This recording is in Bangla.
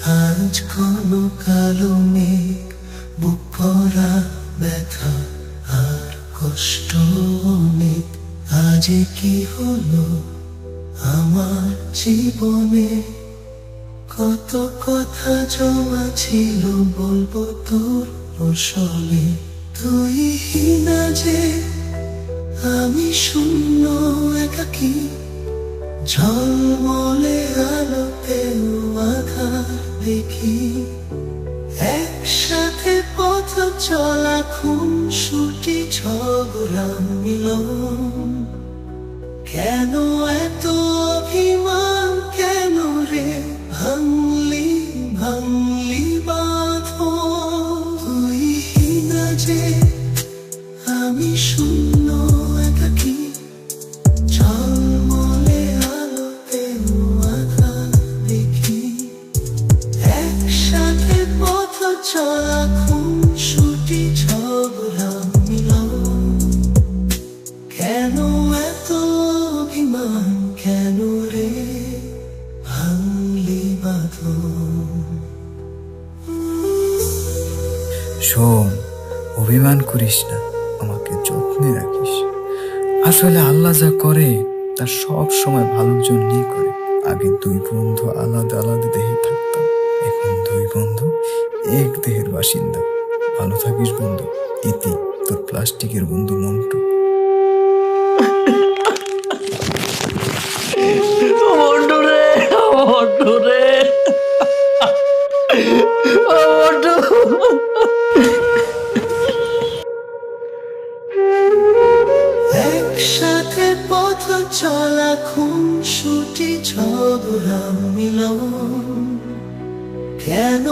আজ কোনো কালো মেঘ, বুক ভরা ব্যথা আর কষ্ট অনেক। আজ কি হলো আমার জীবনে, কত কথা জমা ছিল বলবো তোর রসলে। তুই না যে আমি শূন্য একাকী, ঝলমলে আলোতে আধার দেখি। একসাথে পথ চলা, খুনসুটি ঝগড়া মিলন। কেন এত অভিমান, কেন রে ভাঙলি ভাঙলি বাঁধন। তুই না যে আমি শূন্য একাকী, ঝলমলে আলোতে আধার দেখি। একসাথে পথ চলা, খুনসুটি ঝগড়া মিলন। কেন এত অভিমান, কেন রে ভাঙলি বাঁধন। শোন, অভিমান করিস না, আমাকে যত্নে রাখিস। আসলে আল্লাহ যা করে তা সব সময় ভালোর জন্যই করে। আগে দুই বন্ধু আলাদা আলাদা দেহে থাকতাম, এখন দুই বন্ধু এক দেহের বাসিন্দা। ভালো থাকিস বন্ধু। ইতি, তোর প্লাস্টিকের বন্ধু মন্টু। মন্টু রে, মন্টু রে, মন্টু। একসাথে পথ চলা, খুনসুটি ঝগড়া মিলন। কেন